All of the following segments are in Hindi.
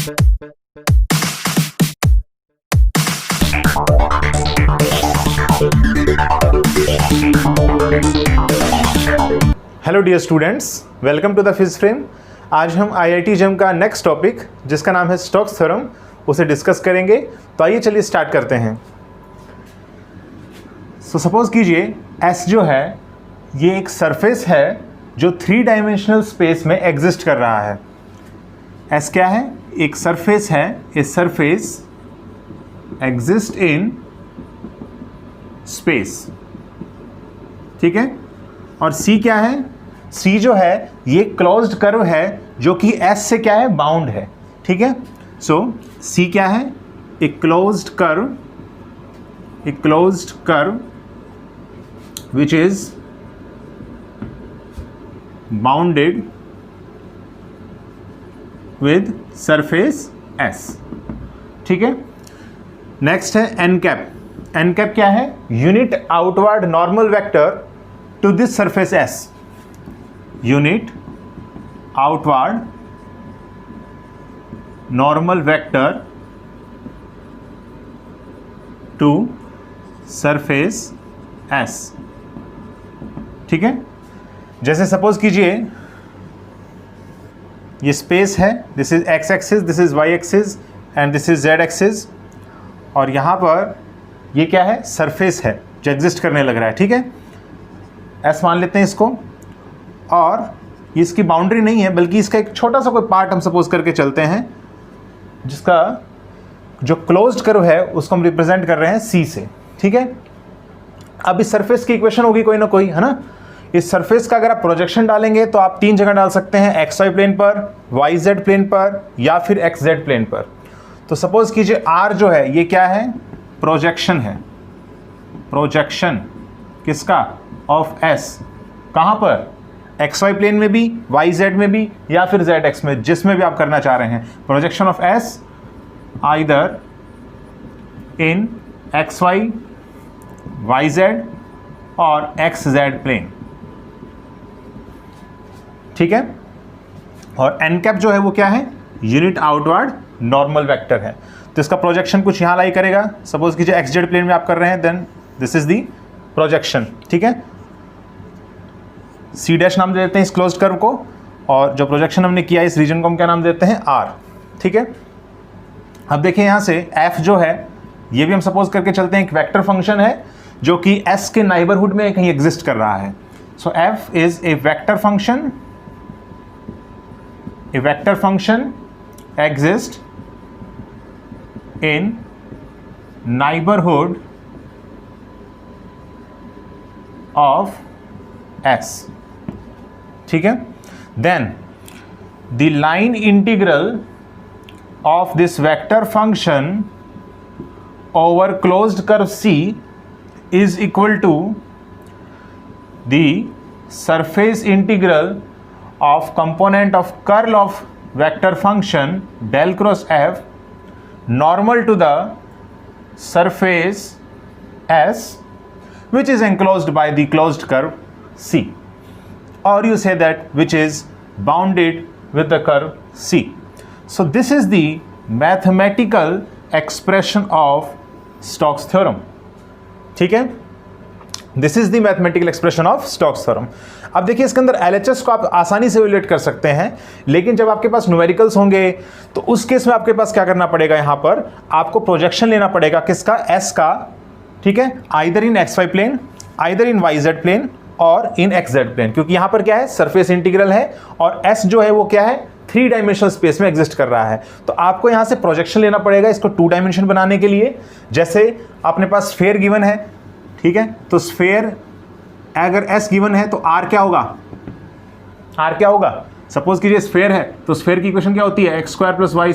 Hello dear students, welcome to the Phys Frame. आज हम IIT JEM का नेक्स्ट टॉपिक जिसका नाम है स्टोक्स थ्योरम उसे डिस्कस करेंगे। तो आइए चलिए स्टार्ट करते हैं। सपोज कीजिए S जो है ये एक सरफेस है जो 3 डायमेंशनल स्पेस में एग्जिस्ट कर रहा है। S क्या है? एक सरफेस है। A surface exist in space, ठीक है। और C क्या है? C जो है ये क्लोज्ड कर्व है जो कि S से क्या है? बाउंड है, ठीक है। सो C क्या है? एक closed curve which is bounded with surface S, ठीक है। नेक्स्ट है n कैप। n कैप क्या है? Unit outward normal vector to this surface S, unit outward normal vector to surface S, ठीक है। जैसे सपोज कीजिए ये स्पेस है, this is x axis, this is y axis and this is z axis, और यहाँ पर ये क्या है? सरफेस है जो एग्जिस्ट करने लग रहा है, ठीक है। S मान लेते हैं इसको, और ये इसकी बाउंड्री नहीं है बल्कि इसका एक छोटा सा कोई पार्ट हम सपोज करके चलते हैं जिसका जो क्लोज्ड कर्व है उसको हम रिप्रेजेंट कर रहे हैं C से, ठीक है। अब इस सरफेस की इक्वेशन होगी कोई ना कोई, है ना। इस सरफेस का अगर आप प्रोजेक्शन डालेंगे तो आप 3 जगह डाल सकते हैं, XY प्लेन पर, YZ प्लेन पर या फिर XZ प्लेन पर। तो सपोज कीजिए R जो है ये क्या है? प्रोजेक्शन है। प्रोजेक्शन किसका? Of S। कहाँ पर? XY प्लेन में भी, YZ में भी या फिर ZX में, जिसमें भी आप करना चाह रहे हैं। Projection of S either in XY, YZ और XZ प्लेन, ठीक है। और n कैप जो है वो क्या है? यूनिट आउटवर्ड नॉर्मल वेक्टर है। तो इसका प्रोजेक्शन कुछ यहाँ लाई करेगा। सपोज कीजिए XZ प्लेन में आप कर रहे हैं, then this is the projection, ठीक है। C डैश नाम दे देते हैं इस क्लोज्ड कर्व को, और जो प्रोजेक्शन हमने किया इस रीजन को हम क्या नाम देते हैं? R, ठीक है। अब देखिए यहाँ से F जो है ये भी हम सपोज करके चलते हैं एक वेक्टर फंक्शन है जो कि S के नाइबरहुड में कहीं एग्जिस्ट कर रहा है। So F is a vector function exist in neighbourhood of S, ठीक है। Then the line integral of this vector function over closed curve C is equal to the surface integral of component of curl of vector function del cross F normal to the surface S which is enclosed by the closed curve C, or you say that which is bounded with the curve C. So this is the mathematical expression of Stokes theorem, ठीक है। This is the mathematical expression of Stokes theorem. अब देखिए इसके अंदर LHS को आप आसानी से इवेल्युएट कर सकते हैं, लेकिन जब आपके पास न्यूमेरिकल्स होंगे तो उस केस में आपके पास क्या करना पड़ेगा? यहाँ पर आपको प्रोजेक्शन लेना पड़ेगा किसका? S का, ठीक है। Either in XY plane, either in YZ plane और इन XZ प्लेन, क्योंकि यहां पर क्या है? सरफेस इंटीग्रल है और S जो है वो क्या है? 3 डायमेंशनल स्पेस में एग्जिस्ट कर रहा है। तो आपको यहां से प्रोजेक्शन लेना पड़ेगा इसको 2 डायमेंशन बनाने के लिए। जैसे अपने पास स्फेयर गिवन है, ठीक है। तो स्फेयर अगर S गिवन है तो R क्या होगा? R क्या होगा? सपोज कीजिए स्फेयर है तो स्फेयर की इक्वेशन क्या होती है? x² + y²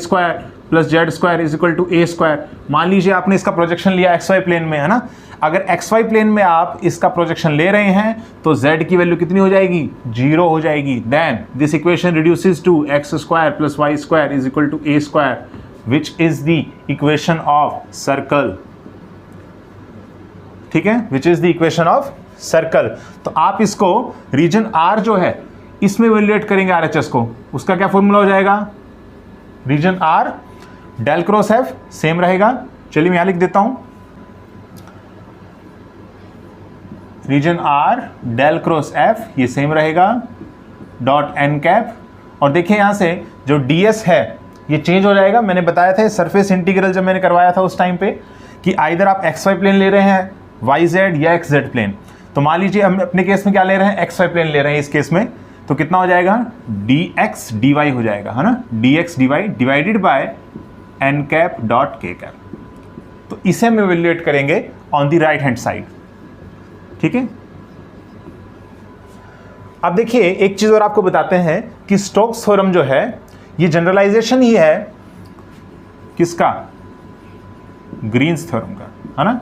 + z² = a²। मान लीजिए आपने इसका प्रोजेक्शन लिया XY प्लेन में, है ना। अगर XY प्लेन में आप इसका प्रोजेक्शन ले रहे हैं तो Z की वैल्यू कितनी हो जाएगी? 0 हो जाएगी। Then this equation reduces to x² + y² = a², which is the equation of circle, ठीक है, which is the equation of circle. तो आप इसको रीजन R जो है इसमें इवेल्युएट करेंगे RHS को, उसका क्या फॉर्मूला हो जाएगा? Region R del cross F same रहेगा। चलिए मैं यहां लिख देता हूं, region R del cross F ये सेम रहेगा डॉट एन कैप। और देखिए यहां से जो ds है ये चेंज हो जाएगा। मैंने बताया था सरफेस इंटीग्रल जब मैंने करवाया था उस टाइम पे कि आइदर आप xy प्लेन ले रहे हैं, yz या xz प्लेन। तो मान लीजिए हम अपने केस में क्या ले रहे हैं, xy प्लेन ले रहे हैं इस केस में, तो कितना हो जाएगा dx dy हो जाएगा, है ना, dx dy divided by N cap dot K cap. तो इसे हम इवेल्युएट करेंगे on the right hand side. ठीक है, अब देखिए एक चीज और आपको बताते हैं कि स्टोक्स थ्योरम जो है ये जनरलाइजेशन ही है किसका, ग्रीन्स थ्योरम का, है ना,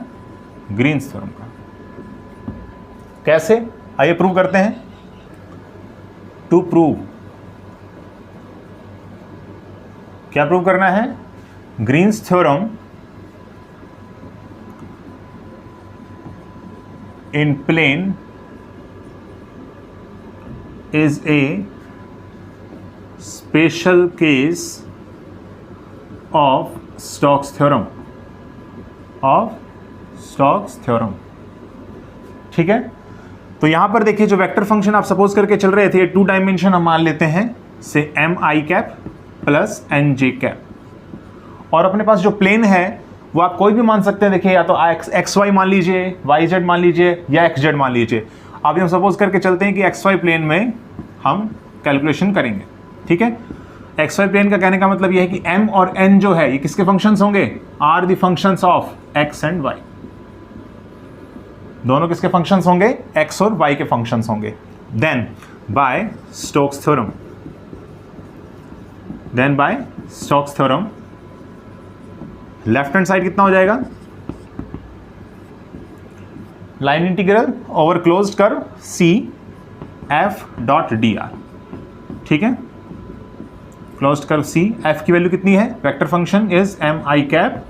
ग्रीन्स थ्योरम का। कैसे, आइए प्रूव करते हैं। टू प्रूव, क्या प्रूव करना है, Green's theorem in plane is a special case of Stokes theorem, ठीक है। तो यहां पर देखिए जो वेक्टर फंक्शन आप सपोज करके चल रहे थे, 2 डायमेंशन हम मान लेते हैं से M I cap plus N J cap, और अपने पास जो प्लेन है वो आप कोई भी मान सकते हैं। देखिए या तो एक्स वाई मान लीजिए, वाई जेड मान लीजिए, या एक्स जेड मान लीजिए। अभी हम सपोज करके चलते हैं कि एक्स वाई प्लेन में हम कैलकुलेशन करेंगे। ठीक है, एक्स वाई प्लेन का कहने का मतलब यह है कि m और n जो है ये किसके फंक्शंस होंगे, are the functions of x and y। दोनों किसके फंक्शंस होंगे, x और y के फंक्शंस होंगे। Then by Stokes theorem, left hand side कितना हो जाएगा, line integral over closed curve C f dot dr। ठीक है, क्लोज्ड कर्व C, f की वैल्यू कितनी है, vector function is m I cap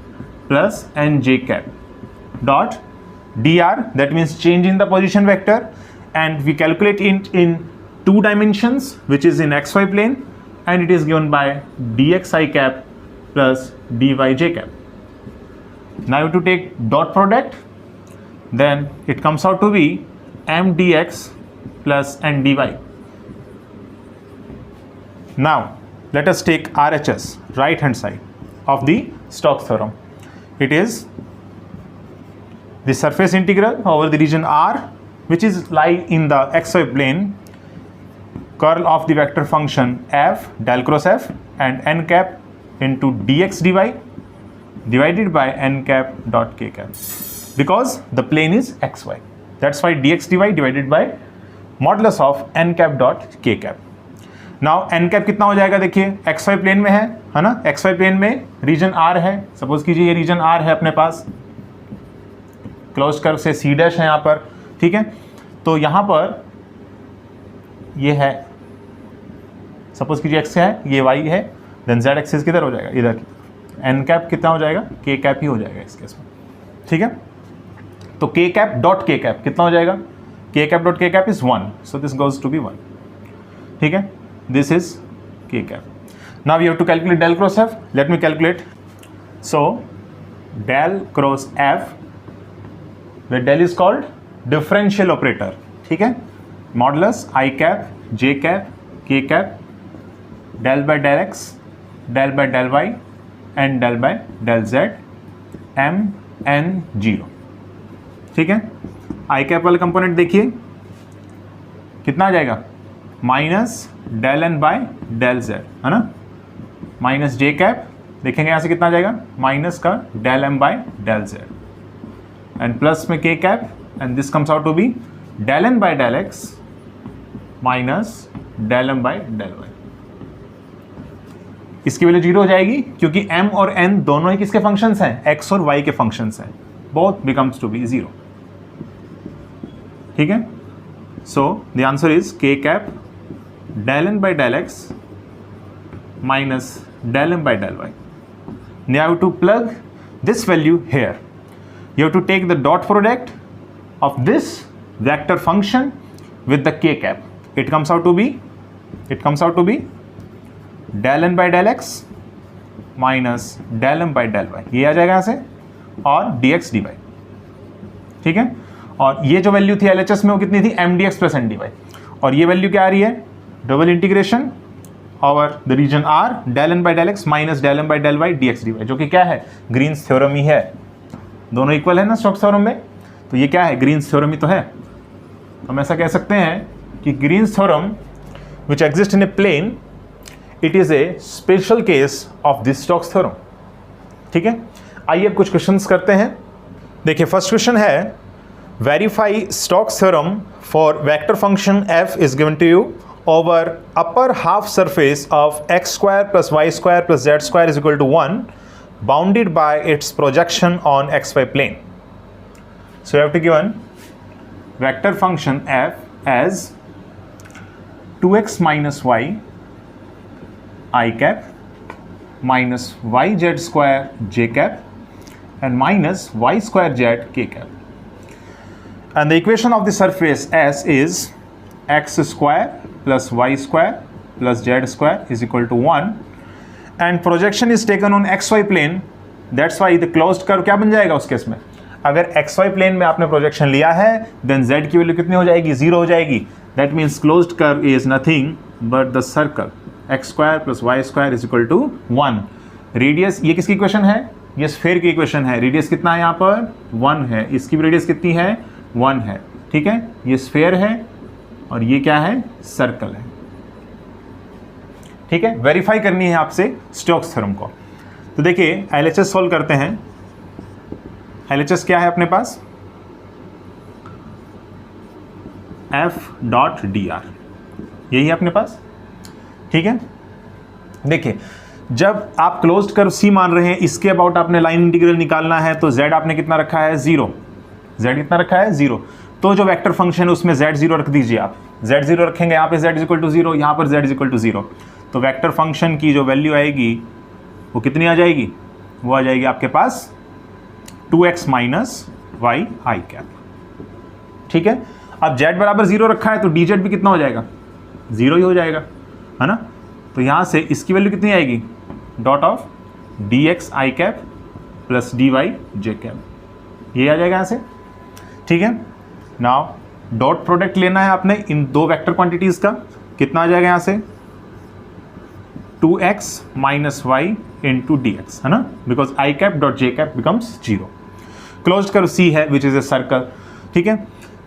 plus n j cap dot dr, that means change in the position vector, and we calculate in 2 dimensions which is in xy plane and it is given by dxi cap plus dyj cap. Now you have to take dot product, then it comes out to be m dx plus n dy. Now let us take RHS, right hand side of the Stokes theorem. It is the surface integral over the region R which is lie in the xy plane, curl of the vector function f del cross f and n cap into dx dy divided by n cap dot k cap, because the plane is xy. That's why dx dy divided by modulus of N cap dot K cap. Now N cap कितना हो जाएगा, देखिए एक्स वाई प्लेन में है ना, एक्स वाई प्लेन में रीजन आर है, सपोज कीजिए ये रीजन आर है अपने पास, क्लोज कर्व से सी डैश है यहाँ पर। ठीक है, तो यहाँ पर ये है, सपोज कीजिए एक्स है, ये वाई है, देन जेड एक्सिस किधर हो जाएगा, इधर। एन कैप कितना हो जाएगा, के कैप ही हो जाएगा इस केस में। ठीक है, तो के कैप डॉट के कैप कितना हो जाएगा, k cap dot k cap is 1, so this goes to be 1. ठीक है, this is k cap. Now we have to calculate del cross f. Let me calculate. So del cross f, where del is called differential operator. ठीक है, modulus I cap, j cap, k cap, del by del x, del by del y, and del by del z, m n 0. ठीक है, आई कैप वाला कंपोनेंट देखिए कितना आ जाएगा, minus del N by del Z, है ना, माइनस जे कैप, देखेंगे यहाँ से कितना आ जाएगा, माइनस का del M by del Z, and plus में K cap, and this comes out to be del N by del X minus del M by del Y. इसकी वैल्यू 0 हो जाएगी क्योंकि m और n दोनों ही किसके फंक्शंस हैं, x और y के फंक्शंस हैं, बोथ बिकम्स टू बी 0। ठीक है, so the answer is K cap del N by del X minus del M by del Y. Now you have to plug this value here. You have to take the dot product of this vector function with the k cap. It comes out to be del n by del x minus del M by del Y, ये आ जाएगा यहाँ से, और डी एक्स डी वाई। ठीक है, और ये जो वैल्यू थी LHS में वो कितनी थी, M D X plus N D Y, और ये वैल्यू क्या आ रही है, double integration over the region R del N by del X minus del M by del Y D X D Y, जो कि क्या है, ग्रीन्स थ्योरम ही है। दोनों इक्वल है ना स्टोक्स थ्योरम में, तो ये क्या है, ग्रीन्स थ्योरम ही तो है। हम ऐसा कह सकते हैं कि Green's theorem which exist in a plane, it is a special case of this Stokes theorem. ठीक है, आइए अब कुछ क्वेश्चंस करते हैं। देखिए फर्स्ट क्वेश्चन है, verify Stokes theorem for vector function f is given to you over upper half surface of x square plus y square plus z square is equal to 1 bounded by its projection on xy plane. So you have to given vector function f as 2x minus y I cap minus yz square j cap and minus y square z k cap. And the equation of the surface S is x square plus y square plus z square is equal to 1 and projection is taken on xy plane, that's why the closed curve क्या बन जाएगा उस केस में, अगर xy plane में आपने प्रोजेक्शन लिया है then z की वैल्यू कितनी हो जाएगी, 0 हो जाएगी। that means closed curve is nothing but the circle x square plus y square is equal to 1। Radius, ये किसकी इक्वेशन है, ये स्फेयर की इक्वेशन है। रेडियस कितना है यहाँ पर, 1 है, इसकी भी रेडियस कितनी है, 1 है। ठीक है, ये स्फेयर है और ये क्या है, सर्कल है। ठीक है, वेरीफाई करनी है आपसे स्टोक्स थ्योरम को। तो देखिए LHS सॉल्व करते हैं। LHS क्या है अपने पास, f डॉट डी आर, यही है अपने पास। ठीक है, देखिए जब आप क्लोज्ड कर्व C मान रहे हैं, इसके अबाउट आपने लाइन इंटीग्रल निकालना है, तो z आपने कितना रखा है, 0। z कितना रखा है, 0। तो जो वेक्टर फंक्शन है उसमें z0 रख दीजिए आप, z0 रखेंगे, यहाँ पे z इक्वल टू 0, यहाँ पर z इक्वल टू 0, तो वेक्टर फंक्शन की जो वैल्यू आएगी वो कितनी आ जाएगी, वो आ जाएगी आपके पास 2x माइनस वाई आई कैप। ठीक है, अब z बराबर 0 रखा है तो dz भी कितना हो जाएगा, 0 ही हो जाएगा, है ना। तो यहाँ से इसकी वैल्यू कितनी आएगी, dot of dx I cap plus dy j cap, ये आ जाएगा यहाँ से। ठीक है, नाउ डॉट प्रोडक्ट लेना है आपने इन दो वेक्टर क्वांटिटीज का, कितना आ जाएगा यहाँ से, 2x minus Y into D X, है ना, because I cap dot J cap becomes 0। Closed curve C है विच इज ए सर्कल। ठीक है,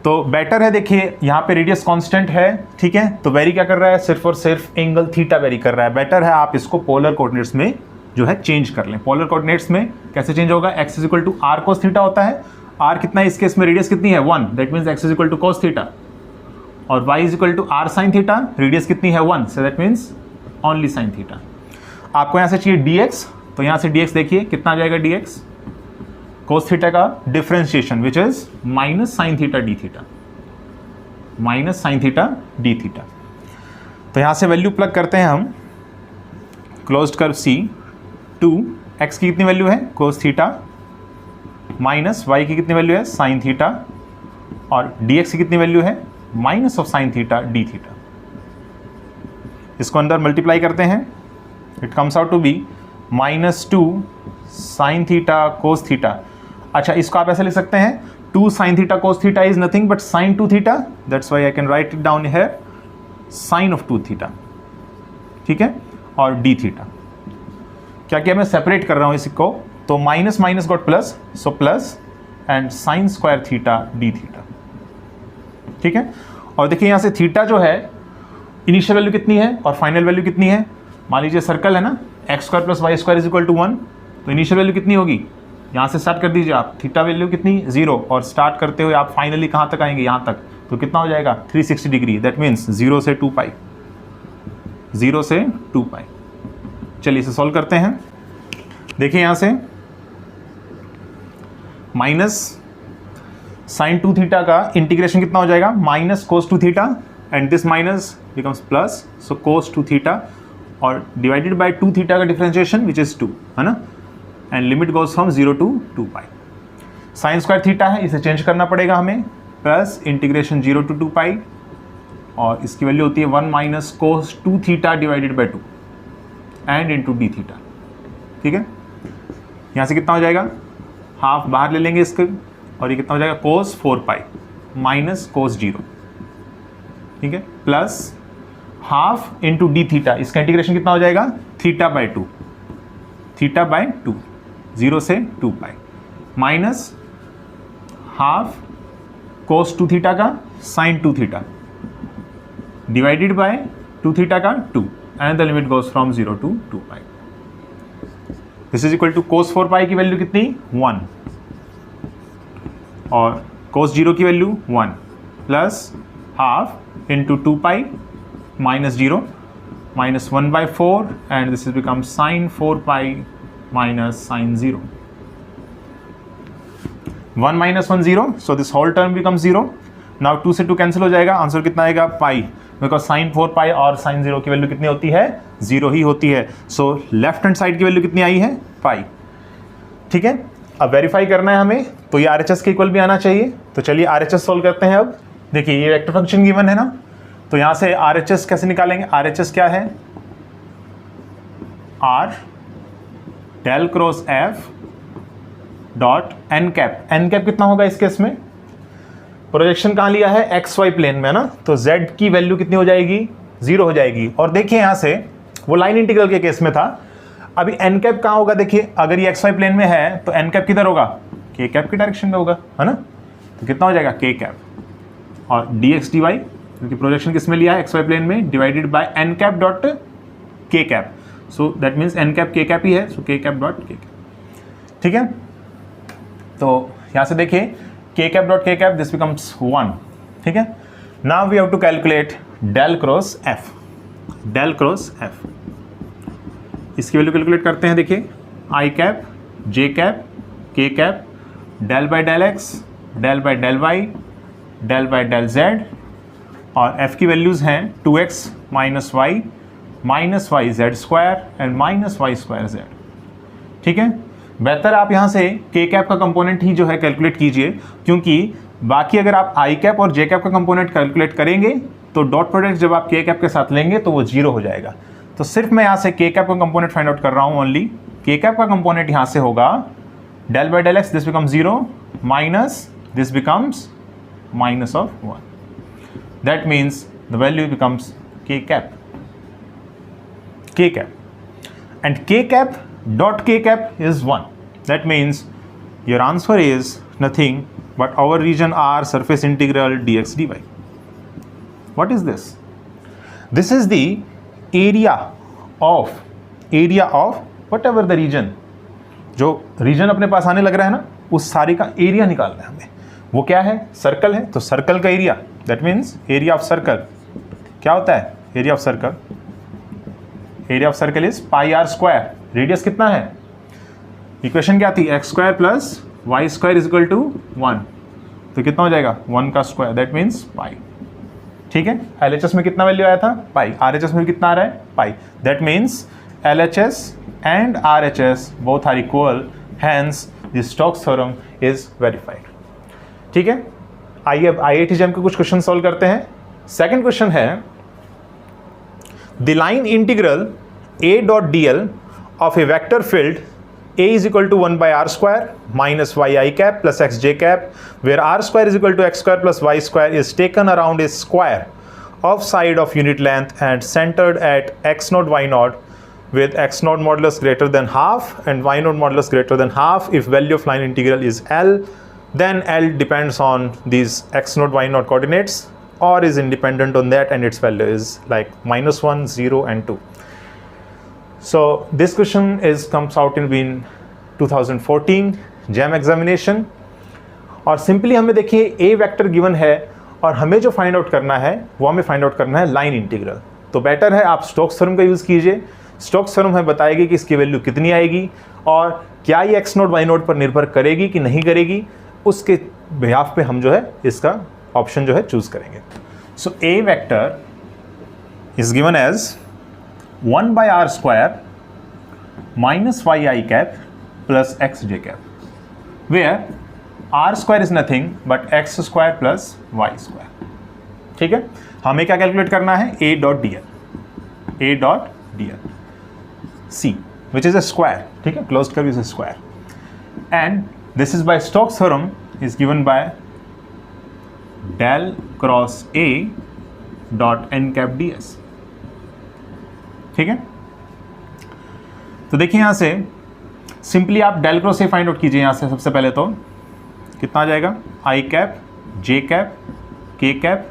तो बेटर है, देखिए यहाँ पे रेडियस कांस्टेंट है। ठीक है, तो वेरी क्या कर रहा है, सिर्फ और सिर्फ एंगल थीटा वेरी कर रहा है। बेटर है आप इसको पोलर कोऑर्डिनेट्स में जो है चेंज कर लें। पोलर कोऑर्डिनेट्स में कैसे चेंज होगा, x is equal to R cos theta होता है, r कितना है इस केस में, रेडियस कितनी है 1, that means x is equal to cos theta, और y is equal to R sine theta, radius कितनी है 1, so that means only sine theta. आपको यहाँ से चाहिए dx, तो यहाँ से dx देखिए कितना आ जाएगा, dx कोस थीटा का differentiation which is minus sign theta D theta, minus sign theta D theta. तो यहाँ से वैल्यू प्लग करते हैं हम, क्लोज्ड कर्व C, 2x की कितनी वैल्यू है, कोस थीटा, माइनस y की कितनी वैल्यू है, साइन थीटा, और dx की कितनी वैल्यू है, minus of sine theta D theta. इसको अंदर मल्टीप्लाई करते हैं, it comes out to be -2 sine theta cos theta. अच्छा, इसको आप ऐसे लिख सकते हैं, 2 sine theta cos theta is nothing but sine 2 theta, that's why I can write it down here sine of 2 theta. ठीक है, और डी थीटा क्या क्या मैं सेपरेट कर रहा हूँ इसको, तो minus minus got plus, so plus and sign square theta D theta. ठीक है, और देखिए यहाँ से थीटा जो है इनिशियल वैल्यू कितनी है और फाइनल वैल्यू कितनी है। मान लीजिए सर्कल है ना, X square plus Y square is equal to 1, तो इनिशियल वैल्यू कितनी होगी, यहाँ से स्टार्ट कर दीजिए आप, थीटा वैल्यू कितनी 0, और स्टार्ट करते हुए आप फाइनली कहाँ तक आएंगे, यहाँ तक, तो कितना हो जाएगा 360 डिग्री, दैट मीन्स 0 से 2 पाई, 0 से 2 पाई। चलिए इसे सॉल्व करते हैं। देखिए यहाँ से माइनस साइन 2 थीटा का इंटीग्रेशन कितना हो जाएगा, minus cos 2 theta, and this minus becomes plus, so cos 2 theta, और डिवाइडेड बाय 2 थीटा का डिफरेंशिएशन विच इज 2, है ना, and limit goes from 0 to 2 pi. Sine square theta है, इसे चेंज करना पड़ेगा हमें, प्लस इंटीग्रेशन 0 टू 2 पाई, और इसकी वैल्यू होती है 1 minus cos 2 theta divided by 2 and into D theta. ठीक है। यहाँ से कितना हो जाएगा, हाफ बाहर ले लेंगे इसके, और ये कितना हो जाएगा कोस 4 पाई माइनस कोस 0, ठीक है, plus half into D theta, इसका इंटीग्रेशन कितना हो जाएगा थीटा बाई 2, 0 से 2 pi, minus half cos 2 theta का sine 2 theta divided by 2 theta का 2, and the limit goes from 0 to 2 pi. This is equal to cos 4 pi की वैल्यू कितनी 1, और कोस 0 की value 1, plus half into 2 pi minus 0 minus 1/4, and this is become sine 4 pi minus sine 0, 1 minus 1 0, so this whole term becomes 0. Now 2 से 2 कैंसिल हो जाएगा, आंसर कितना आएगा पाई, बिकॉज साइन 4 पाई और साइन 0 की वैल्यू कितनी होती है 0 ही होती है। सो लेफ्ट हैंड साइड की वैल्यू कितनी आई है पाई, ठीक है। अब वेरीफाई करना है हमें, तो ये RHS के इक्वल भी आना चाहिए, तो चलिए RHS सॉल्व करते हैं। अब देखिए ये वेक्टर फंक्शन गिवन है ना, तो यहाँ से RHS कैसे निकालेंगे, RHS क्या है R del cross F dot N cap, N cap कितना होगा इस केस में, प्रोजेक्शन कहाँ लिया है एक्स वाई प्लेन में ना, तो z की वैल्यू कितनी हो जाएगी 0 हो जाएगी। और देखिए यहाँ से वो लाइन इंटीग्रल के केस में था, अभी एन कैप कहाँ होगा, देखिए अगर ये एक्स वाई प्लेन में है तो एन कैप किधर होगा के कैप की डायरेक्शन में होगा, है ना, तो कितना हो जाएगा के कैप, और डी एक्स डी वाई क्योंकि प्रोजेक्शन किस में लिया है एक्स वाई प्लेन में, divided by N cap dot K cap, so that means N cap K cap ही है, सो के कैप डॉट के कैप, ठीक है। तो यहाँ से देखिए K cap dot K cap, this becomes 1, ठीक है। Now we have to calculate del cross F, del cross F, इसकी वैल्यू कैलकुलेट करते हैं। देखिए I cap J cap K cap del by del X del by del Y del by del Z, और एफ की वैल्यूज़ हैं 2x minus Y Z square and minus Y square Z, ठीक है। बेहतर आप यहाँ से के कैप का कंपोनेंट ही जो है कैलकुलेट कीजिए, क्योंकि बाकी अगर आप आई कैप और जे कैप का कंपोनेंट कैलकुलेट करेंगे तो डॉट प्रोडक्ट जब आप के कैप के साथ लेंगे तो वो 0 हो जाएगा। तो सिर्फ मैं यहाँ से के कैप का कंपोनेंट फाइंड आउट कर रहा हूँ ओनली। के कैप का कंपोनेंट यहाँ से होगा del by del X, this becomes 0 minus this becomes minus of 1, that means the value becomes K cap, and k cap dot k cap is 1. That means your answer is nothing but our region R surface integral dx dy. What is this? This is the area of whatever the region, जो रीजन अपने पास आने लग रहा है ना, उस सारे का एरिया निकालना है हमें। वो क्या है, सर्कल है, तो सर्कल का area, that means area of circle क्या होता है, area of circle is pi R square, radius कितना है, इक्वेशन क्या थी X square plus Y square is equal to 1, तो कितना हो जाएगा 1 का स्क्वायर, दैट मीन्स पाई, ठीक है। LHS में कितना वैल्यू आया था पाई, RHS में कितना आ रहा है pi, that means LHS and RHS both are equal, hence the Stokes theorem is verified, ठीक है। आइए अब IIT JEM के कुछ क्वेश्चन सॉल्व करते हैं। सेकंड क्वेश्चन है the line integral a dot dl of a vector field a is equal to 1 by r square minus yi cap plus xj cap, where r square is equal to x square plus y square is taken around a square of side of unit length and centered at x naught y naught with x naught modulus greater than half and y naught modulus greater than half. If value of line integral is L, then L depends on these x naught y naught coordinates or is independent on that, and its value is like -1, 0 and 2. So this question comes out in 2014 JEM examination, और सिंपली हमें देखिए ए वेक्टर गिवन है और हमें जो फाइंड आउट करना है वो हमें फाइंड आउट करना है लाइन इंटीग्रल। तो बेटर है आप स्टोक्स थ्योरम का यूज़ कीजिए। स्टोक्स थ्योरम हमें बताएगी कि इसकी वैल्यू कितनी आएगी और क्या ये एक्स नोट वाई नोट पर निर्भर करेगी कि नहीं करेगी, उसके बिहाफ पे हम जो है इसका ऑप्शन जो है चूज करेंगे। So A vector is given as 1 by r square minus yi cap plus xj cap, where r square is nothing but x square plus y square, ठीक है। हमें क्या कैलकुलेट करना है, a dot dl c which is a square, ठीक है, closed curve is square and this is by Stokes theorem is given by del cross A dot N cap D S. ठीक है, तो देखिए यहां से सिंपली आप del cross A find out कीजिए। यहां से सबसे पहले तो कितना आ जाएगा, I cap J cap K cap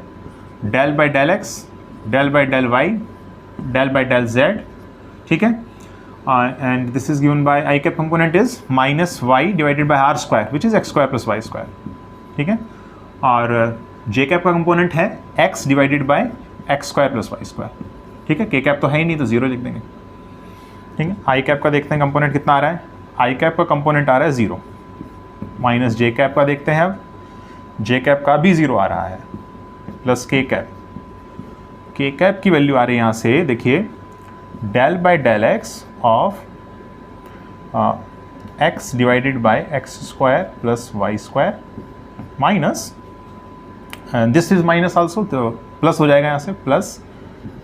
del by del X del by del Y del by del Z. ठीक है, and this is given by I cap component is minus Y divided by R square which is X square plus Y square. ठीक है, और जे कैप का कंपोनेंट है X divided by X square plus Y square. ठीक है, के कैप तो है ही नहीं तो जीरो लिख देंगे। ठीक है, आई कैप का देखते हैं कंपोनेंट कितना आ रहा है, आई कैप का कंपोनेंट आ रहा है जीरो, माइनस जे कैप का देखते हैं अब, जे कैप का भी जीरो आ रहा है, प्लस के कैप की वैल्यू आ रही है यहाँ से देखिए del by del X of X divided by X square plus Y square minus this is minus also तो प्लस हो जाएगा यहाँ से, plus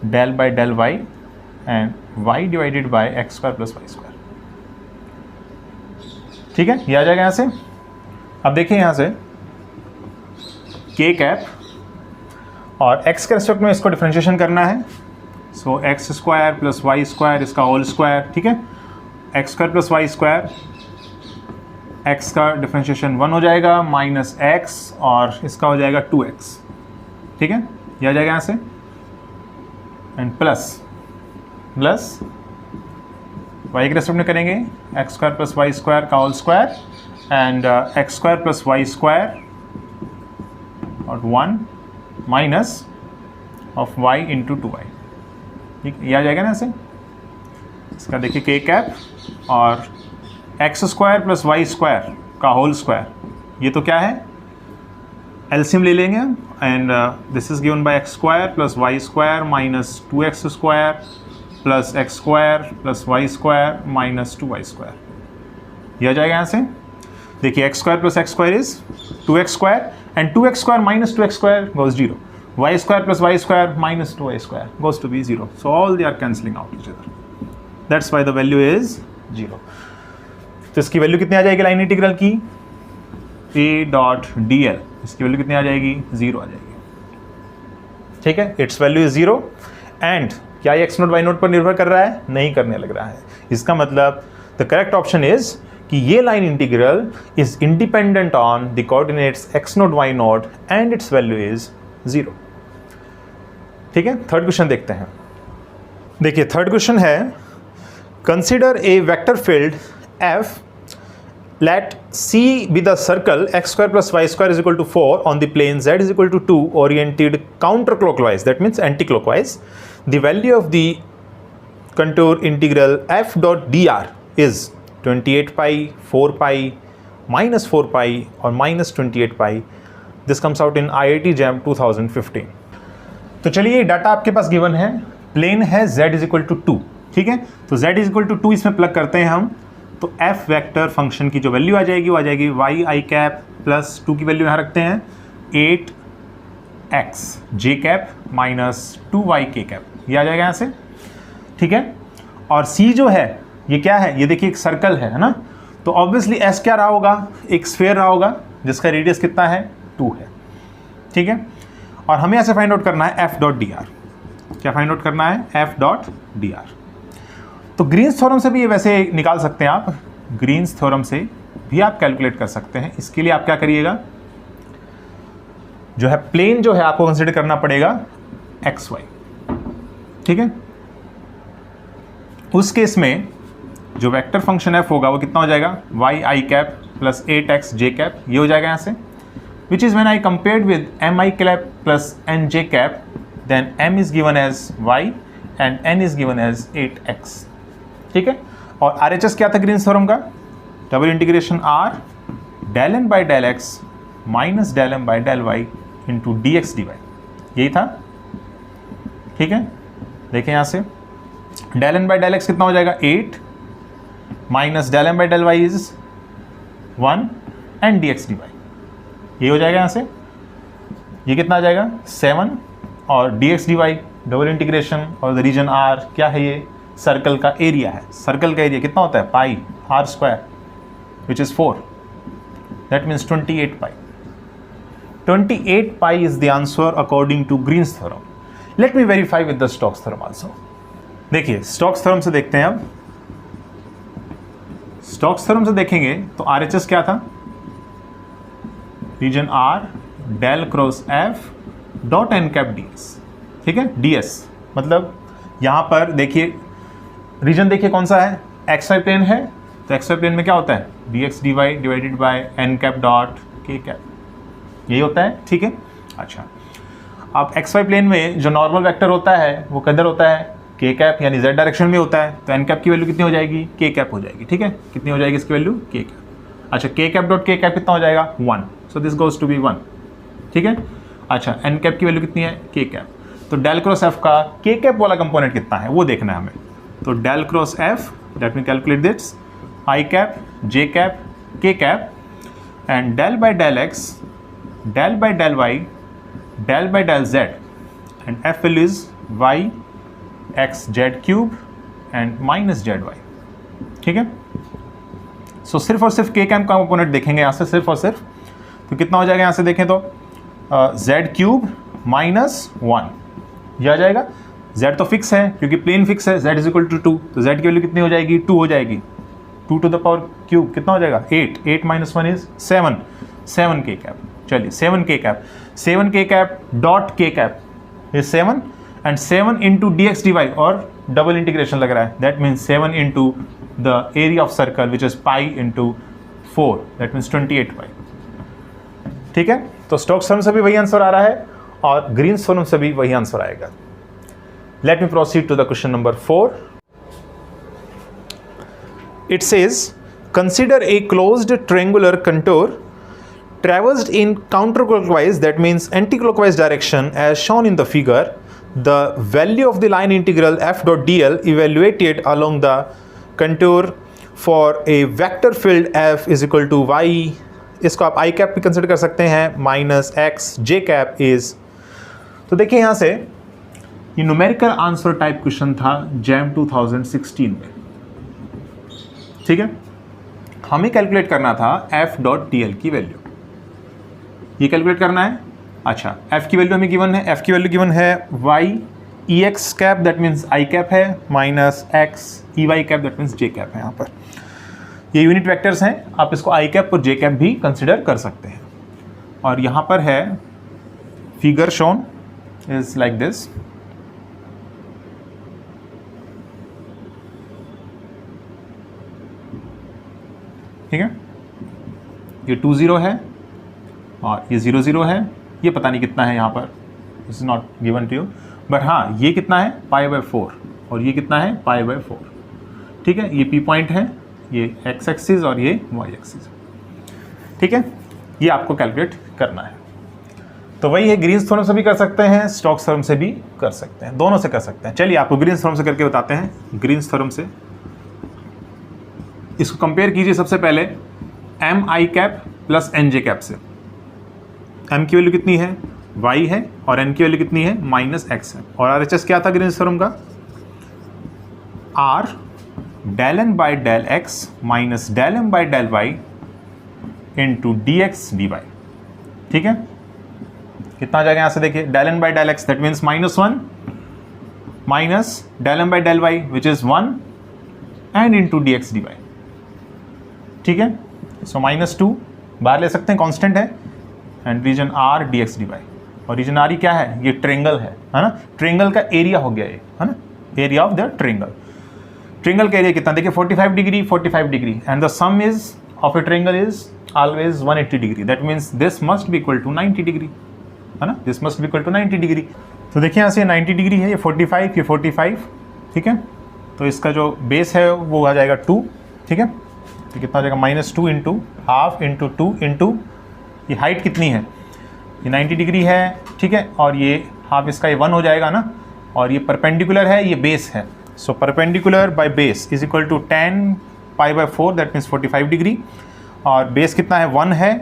del by del Y and Y divided by X square plus Y square. ठीक है, ये आ जाएगा यहाँ से। अब देखिए यहाँ से के कैप और x के रेस्पेक्ट में इसको डिफरेंशिएशन करना है, so X square plus Y square इसका होल स्क्वायर। ठीक है, X square plus Y square, x का डिफरेंशिएशन 1 हो जाएगा माइनस एक्स और इसका हो जाएगा 2x। ठीक है, ये आ जाएगा यहाँ से एंड प्लस वाई के रेस्पेक्ट में करेंगे X square plus Y square का whole square and X square plus Y square और 1 minus of y into 2y। ठीक, ये आ जाएगा ना ऐसे। इसका देखिए के कैप और X square plus Y square का होल स्क्वायर, ये तो क्या है एलसीएम ले लेंगे and this is given by X square plus Y square minus 2x square plus X square plus Y square minus 2y square. ये आ जाएगा यहाँ से देखिए X square plus X square is 2x square and 2x square minus 2x square goes 0, y square plus y square minus 2y square goes to be 0, so all they are cancelling out each other, that's why the value is 0। तो इसकी वैल्यू कितनी आ जाएगी लाइन इंटीग्रल की, a डॉट डी एल, इसकी वैल्यू कितनी आ जाएगी 0 आ जाएगी। ठीक है, इट्स वैल्यू इज 0 एंड क्या ये x नोट y नोट पर निर्भर कर रहा है, नहीं करने लग रहा है। इसका मतलब द करेक्ट ऑप्शन इज कि ये line integral is independent on the coordinates x note y note and it's value is 0। ठीक है, थर्ड क्वेश्चन देखते हैं। देखिए थर्ड क्वेश्चन है consider a vector field f let C be the circle x square plus y square is equal to 4 on the plane z is equal to 2 oriented counterclockwise, that means anti-clockwise. The value of the contour integral f dot dr is 28 pi, 4 pi, minus 4 pi or minus 28 pi. This comes out in IIT JAM 2015. तो चलिए ये डाटा आपके पास गिवन है, प्लेन है z इज इक्वल टू 2। ठीक है, तो z इज इक्वल टू 2 इसमें प्लग करते हैं हम, तो f वेक्टर फंक्शन की जो वैल्यू आ जाएगी वो आ जाएगी y आई कैप प्लस 2 की वैल्यू यहाँ रखते हैं 8x j cap minus 2y k cap, ये आ जाएगा यहाँ से। ठीक है, और c जो है ये क्या है, ये देखिए एक सर्कल है ना, तो ऑब्वियसली s क्या रहा होगा, एक स्फीयर रहा होगा जिसका रेडियस कितना है 2 है। ठीक है, और हमें ऐसे फाइंड आउट करना है f डॉट डी आर, क्या फाइंड आउट करना है f डॉट डी आर। तो ग्रीन्स थ्योरम से भी ये वैसे निकाल सकते हैं आप, ग्रीन्स थ्योरम से भी आप कैलकुलेट कर सकते हैं। इसके लिए आप क्या करिएगा, जो है प्लेन जो है आपको कंसीडर करना पड़ेगा एक्स वाई। ठीक है, उस केस में जो वेक्टर फंक्शन एफ होगा वो कितना हो जाएगा y I cap plus 8x j cap, ये हो जाएगा यहाँ से, which is when I compared with m I cap plus n j cap, then m is given as y and n is given as 8x। ठीक है, और RHS क्या था ग्रीन्स थ्योरम का, double integration r del n by del x minus del m by del y into D X D Y, यही था। ठीक है, देखें यहाँ से del n by del x कितना हो जाएगा 8 minus del m by del y is 1 and D X D Y, ये हो जाएगा यहाँ से, ये कितना आ जाएगा 7 और D X D Y double integration और द रीजन r क्या है, ये सर्कल का एरिया है। सर्कल का एरिया कितना होता है पाई, r square, which is 4. That means 28 pi. 28 pi is the answer according to Green's theorem. Let me verify with the Stokes theorem also. देखिए स्टोक्स थ्योरम से देखते हैं। अब स्टोक्स थ्योरम से देखेंगे तो RHS क्या था? Region R del cross F dot N cap ds, ठीक है, ds मतलब यहाँ पर देखिए रीजन देखिए कौन सा है, xy प्लेन है, तो xy प्लेन में क्या होता है, dx dy divided by N cap dot k cap, यही होता है, ठीक है। अच्छा, अब xy प्लेन में जो नॉर्मल वेक्टर होता है वो किधर होता है, k कैप, यानी z डायरेक्शन में होता है, तो n कैप की वैल्यू कितनी हो जाएगी, k कैप हो जाएगी, ठीक है, कितनी हो जाएगी इसकी वैल्यू, k कैप। अच्छा, k cap dot k cap कितना हो जाएगा, 1, so this goes to be 1, ठीक है। अच्छा, n कैप की वैल्यू कितनी है, k कैप, तो डेल क्रॉस f का k कैप वाला कंपोनेंट कितना है वो देखना है हमें, तो del cross f, let me calculate this, i cap, j cap, k cap, and del by del x, del by del y, del by del z, and f value is y x z cube and minus Z Y, ठीक है। सो सिर्फ और सिर्फ k कैप का कंपोनेंट देखेंगे यहाँ से, सिर्फ और सिर्फ, तो कितना हो जाएगा यहाँ से देखें तो z क्यूब माइनस 1, ये आ जाएगा। z तो फिक्स है क्योंकि प्लेन फिक्स है, z इज इक्वल टू 2, तो z की वैल्यू कितनी हो जाएगी, 2 हो जाएगी, 2 टू द पावर क्यूब कितना हो जाएगा, 8, 8 माइनस 1 इज 7, 7 k कैप। चलिए 7 k cap, 7 k cap dot k cap is 7 and 7 into dx dy, और डबल इंटीग्रेशन लग रहा है, that means 7 into the area of circle which is pi into 4, that means 28 पाई, ठीक है। तो स्टोक्स थ्योरम से भी वही आंसर आ रहा है और ग्रीन्स थ्योरम से भी वही आंसर आएगा। Let me proceed to the question number 4. It says, consider a closed triangular contour traversed in counterclockwise, that means anti-clockwise direction as shown in the figure. The value of the line integral f dot dl evaluated along the contour for a vector field f is equal to y, इसको आप i कैप भी कंसिडर कर सकते हैं, minus x J cap is. तो देखिए यहाँ से ये न्यूमेरिकल आंसर टाइप क्वेश्चन था जैम 2016 में, ठीक है। हमें कैलकुलेट करना था f डॉट डी की वैल्यू, ये कैलकुलेट करना है। अच्छा, f की वैल्यू हमें गिवन है, f की वैल्यू गिवन है y E X cap, that means i cap है, minus X E Y cap, that means j cap है। यहाँ पर ये यूनिट वेक्टर्स हैं, आप इसको i कैप और j कैप भी कंसिडर कर सकते हैं। और यहाँ पर है figure shown is like this, ठीक है। ये 2 0 है और ये 0 0 है, ये पता नहीं कितना है यहाँ पर, this is not given to you, but हाँ ये कितना है π/4 और ये कितना है π/4, ठीक है। ये p पॉइंट है, ये x एक्सिस और ये y एक्सिस, ठीक है। ये आपको कैलकुलेट करना है। तो वही है, ग्रीन्स थ्योरम से भी कर सकते हैं, स्टोक्स थ्योरम से भी कर सकते हैं, दोनों से कर सकते हैं। चलिए आपको ग्रीन्स थ्योरम से करके बताते हैं। ग्रीन्स थ्योरम से इसको कंपेयर कीजिए सबसे पहले M I cap plus N J cap से। एम की वैल्यू कितनी है, y है, और एन की वैल्यू कितनी है, माइनस एक्स है। और आर एच एस क्या था ग्रीन्स थ्योरम का, R del N by del X minus del M by del Y into D X D Y, ठीक है। कितना आ जाएगा यहाँ से देखिए, del N by del X that means -1 minus del M by del Y which is 1 and into D X D Y, ठीक है। सो -2 बाहर ले सकते हैं, कांस्टेंट है, and region R D X D Y. और रीजन आर ही क्या है, ये ट्रेंगल है ना, ट्रेंगल का एरिया हो गया ये, है ना, area of the triangle. Triangle का एरिया कितना देखिए 45 degree 45 degree, and the sum is of a triangle is always 180 degree, that means this must be equal to 90 degree, है ना, this must be equal to 90 degree. तो देखिए यहाँ से 90 डिग्री है, ये 45, ये 45, ठीक है। तो इसका जो बेस है वो आ जाएगा 2, ठीक है। तो कितना आ जाएगा -2 इंटू हाफ इंटू 2 इंटू ये हाइट कितनी है, ये 90 डिग्री है, ठीक है। और ये हाफ इसका ये 1 हो जाएगा ना, और ये परपेंडिकुलर है, ये बेस है। So perpendicular by base is equal to 10 π/4 that means 45 degree, और बेस कितना है 1 है,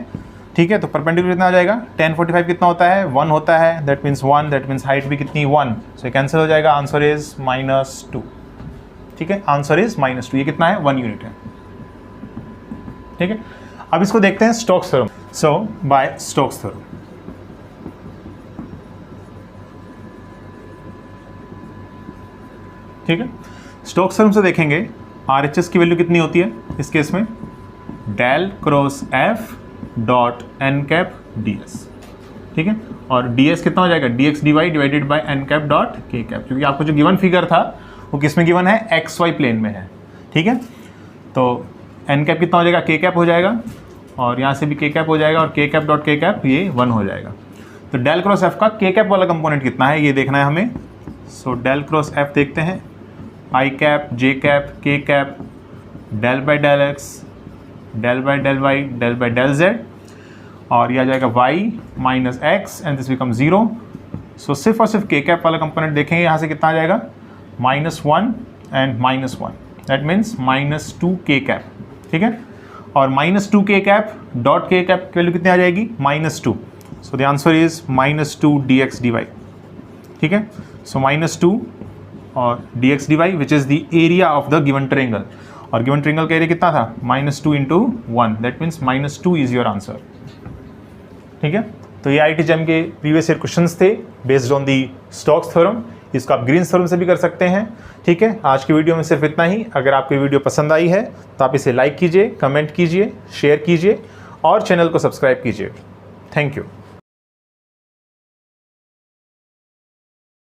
ठीक है। तो परपेंडिकुलर कितना आ जाएगा 10 45 कितना होता है 1 होता है, that means 1, that means height भी कितनी 1, सो कैंसिल हो जाएगा, आंसर इज -2, ठीक है। आंसर इज -2, ये कितना है 1 यूनिट है, ठीक है, अब इसको देखते हैं स्टोक्स थ्योरम। सो बाय स्टोक्स थ्योरम, ठीक है, स्टोक्स थ्योरम से देखेंगे RHS की वैल्यू कितनी होती है इस केस में, del cross F dot N cap D S, ठीक है, और डी एस कितना हो जाएगा, D X D Y divided by N cap dot K cap, क्योंकि आपको जो गिवन फिगर था वो किस में गिवन है, एक्स वाई प्लेन में है, ठीक है। तो एन कैप कितना हो जाएगा, के कैप हो जाएगा, और यहाँ से भी के कैप हो जाएगा, और के कैप डॉट के कैप ये 1 हो जाएगा। तो डेल क्रॉस एफ का के कैप वाला कंपोनेंट कितना है ये देखना है हमें। सो डेल क्रॉस एफ देखते हैं, I cap, J cap, K cap, del by del X, del by del Y, del by del Z, और यह आ जाएगा y minus X and this become 0। So सिर्फ और सिर्फ के कैप वाला कंपोनेंट देखेंगे, यहाँ से कितना आ जाएगा, -1 एंड -1, दैट मीन्स -2 के कैप, ठीक है, और -2 के कैप डॉट के कैप की वैल्यू कितनी आ जाएगी, -2। सो the answer is -2 dx dy, ठीक है। सो -2 और dx dy which is the area of the given triangle, और गिवन ट्रायंगल का एरिया कितना था, -2 × 1, that means -2 is your answer, ठीक है। तो ये IIT JEM के प्रीवियस ईयर क्वेश्चंस थे based on the Stokes theorem. इसको आप ग्रीन्स थ्योरम से भी कर सकते हैं, ठीक है। आज की वीडियो में सिर्फ इतना ही। अगर आपको वीडियो पसंद आई है तो आप इसे लाइक कीजिए, कमेंट कीजिए, शेयर कीजिए और चैनल को सब्सक्राइब कीजिए। Thank you.